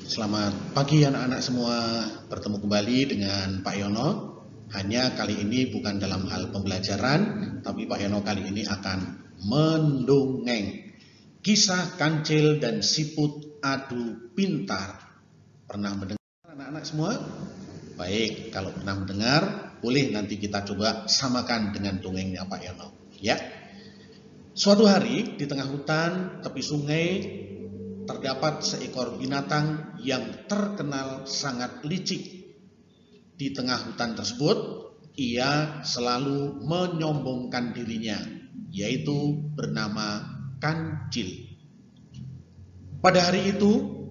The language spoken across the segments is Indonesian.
Selamat pagi anak-anak semua, bertemu kembali dengan Pak Yono. Hanya kali ini bukan dalam hal pembelajaran, tapi Pak Yono kali ini akan mendongeng. Kisah Kancil dan Siput Adu Pintar. Pernah mendengar anak-anak semua? Baik, kalau pernah mendengar, boleh nanti kita coba samakan dengan dongengnya Pak Yono. Ya. Suatu hari di tengah hutan tepi sungai terdapat seekor binatang yang terkenal sangat licik. Di tengah hutan tersebut, ia selalu menyombongkan dirinya, yaitu bernama Kancil. Pada hari itu,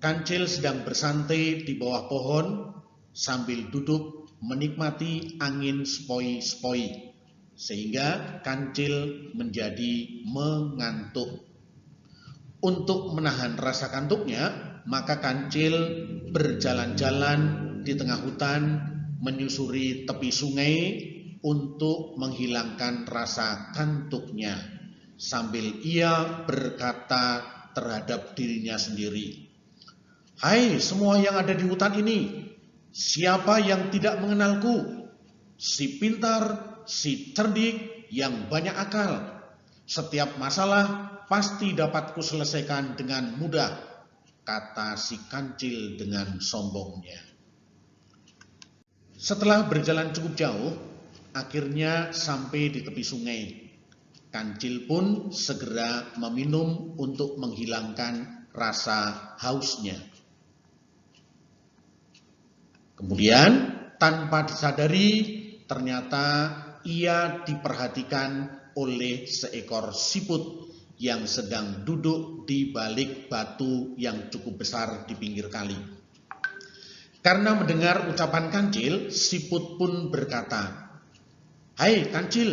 Kancil sedang bersantai di bawah pohon sambil duduk menikmati angin sepoi-sepoi, sehingga Kancil menjadi mengantuk. Untuk menahan rasa kantuknya, maka Kancil berjalan-jalan di tengah hutan, menyusuri tepi sungai untuk menghilangkan rasa kantuknya. Sambil ia berkata terhadap dirinya sendiri, "Hai semua yang ada di hutan ini, siapa yang tidak mengenalku? Si pintar, si cerdik, yang banyak akal. Setiap masalah pasti dapat kuselesaikan dengan mudah," kata si Kancil dengan sombongnya. Setelah berjalan cukup jauh, akhirnya sampai di tepi sungai. Kancil pun segera meminum untuk menghilangkan rasa hausnya. Kemudian, tanpa disadari, ternyata ia diperhatikan oleh seekor siput yang sedang duduk di balik batu yang cukup besar di pinggir kali. Karena mendengar ucapan Kancil, siput pun berkata, "Hai Kancil,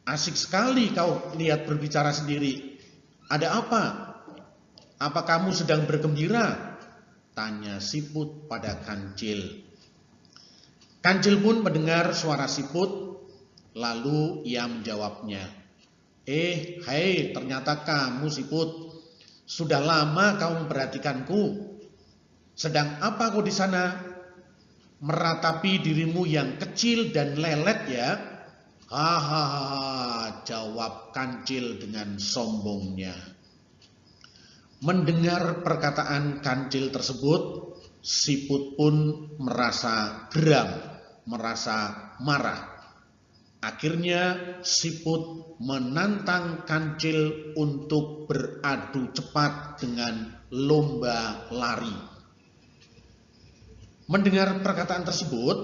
asik sekali kau lihat berbicara sendiri. Ada apa? Apa kamu sedang bergembira?" tanya siput pada Kancil. Kancil pun mendengar suara siput, lalu ia menjawabnya, hai, ternyata kamu siput. Sudah lama kau memperhatikanku. Sedang apa kau di sana? Meratapi dirimu yang kecil dan lelet ya? Hahaha, jawab Kancil dengan sombongnya. Mendengar perkataan Kancil tersebut, siput pun merasa geram, merasa marah. Akhirnya siput menantang Kancil untuk beradu cepat dengan lomba lari. Mendengar perkataan tersebut,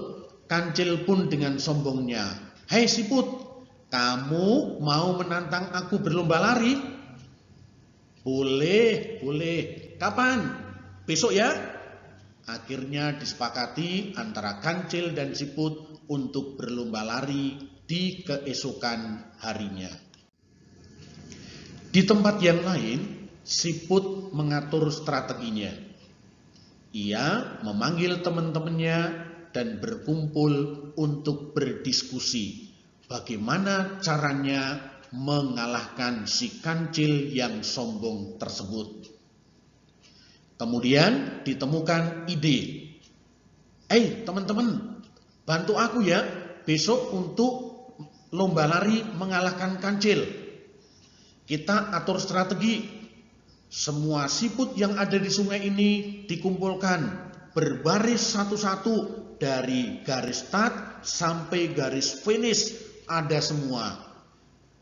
Kancil pun dengan sombongnya, "Hei siput, kamu mau menantang aku berlomba lari?" Boleh. Kapan? Besok ya? Akhirnya disepakati antara Kancil dan siput untuk berlomba lari di keesokan harinya. Di tempat yang lain, siput mengatur strateginya. Ia memanggil teman-temannya dan berkumpul untuk berdiskusi bagaimana caranya mengalahkan si Kancil yang sombong tersebut. Kemudian ditemukan ide. Teman-teman, bantu aku ya besok untuk lomba lari mengalahkan Kancil. Kita atur strategi. Semua siput yang ada di sungai ini dikumpulkan berbaris satu-satu dari garis start sampai garis finish, ada semua.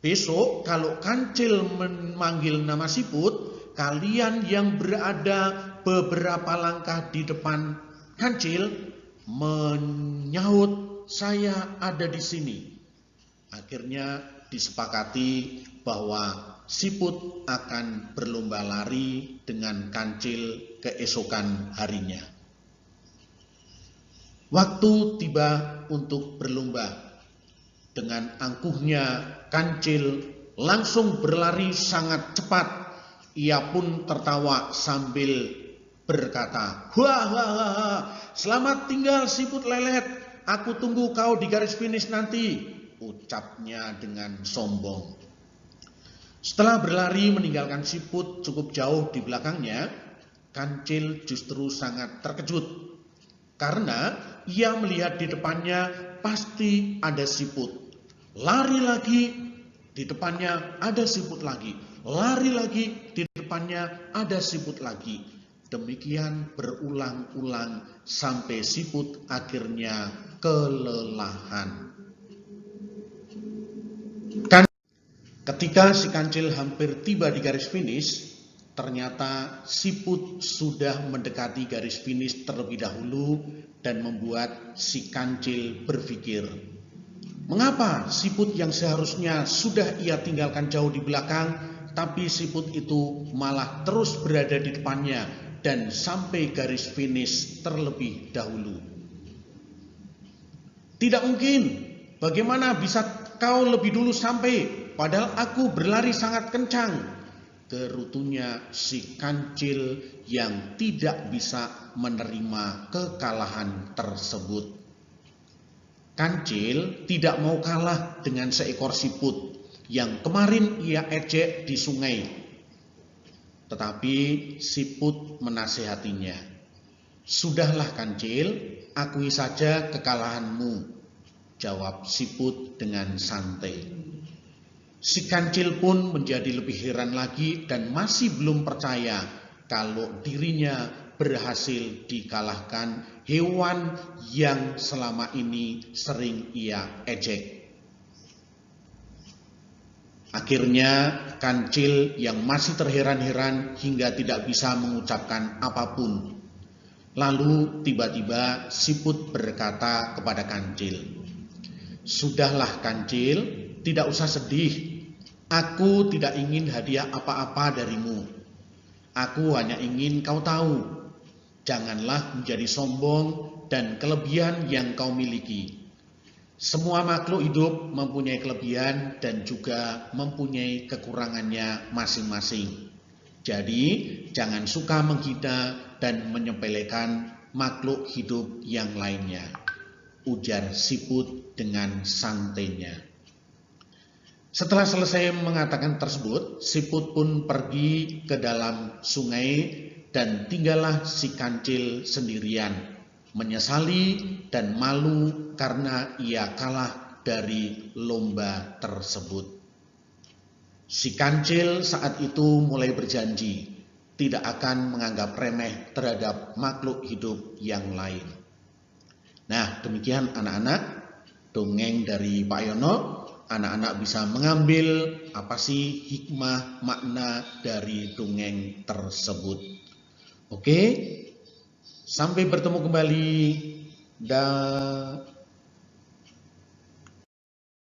Besok kalau Kancil memanggil nama siput, kalian yang berada beberapa langkah di depan Kancil menyaut, "Saya ada di sini." Akhirnya disepakati bahwa siput akan berlomba lari dengan Kancil keesokan harinya. Waktu tiba untuk berlomba. Dengan angkuhnya, Kancil langsung berlari sangat cepat. Ia pun tertawa sambil berkata, "Wah, selamat tinggal siput lelet. Aku tunggu kau di garis finish nanti," ucapnya dengan sombong. Setelah berlari meninggalkan siput cukup jauh di belakangnya, Kancil justru sangat terkejut karena ia melihat di depannya pasti ada siput. Lari lagi, di depannya ada siput lagi. Lari lagi, di depannya ada siput lagi. Demikian berulang-ulang sampai siput akhirnya kelelahan. Ketika si kancil hampir tiba di garis finish, ternyata siput sudah mendekati garis finish terlebih dahulu dan membuat si kancil berpikir, mengapa siput yang seharusnya sudah ia tinggalkan jauh di belakang, tapi siput itu malah terus berada di depannya dan sampai garis finish terlebih dahulu. Tidak mungkin, bagaimana bisa kau lebih dulu sampai? Padahal aku berlari sangat kencang, gerutunya si kancil yang tidak bisa menerima kekalahan tersebut. Kancil tidak mau kalah dengan seekor siput yang kemarin ia ejek di sungai. Tetapi siput menasehatinya, "Sudahlah Kancil, akui saja kekalahanmu," jawab siput dengan santai. Si kancil pun menjadi lebih heran lagi dan masih belum percaya kalau dirinya berhasil dikalahkan hewan yang selama ini sering ia ejek. Akhirnya kancil yang masih terheran-heran hingga tidak bisa mengucapkan apapun. Lalu tiba-tiba siput berkata kepada kancil, "Sudahlah Kancil, tidak usah sedih. Aku tidak ingin hadiah apa-apa darimu. Aku hanya ingin kau tahu, janganlah menjadi sombong dan kelebihan yang kau miliki. Semua makhluk hidup mempunyai kelebihan dan juga mempunyai kekurangannya masing-masing. Jadi jangan suka menghina dan menyepelekan makhluk hidup yang lainnya," ujar siput dengan santainya. Setelah selesai mengatakan tersebut, siput pun pergi ke dalam sungai dan tinggallah si kancil sendirian, menyesali dan malu karena ia kalah dari lomba tersebut. Si kancil saat itu mulai berjanji tidak akan menganggap remeh terhadap makhluk hidup yang lain. Nah, demikian anak-anak dongeng dari Pak Yono. Anak-anak bisa mengambil apa sih hikmah makna dari dongeng tersebut. Oke, sampai bertemu kembali. Dah.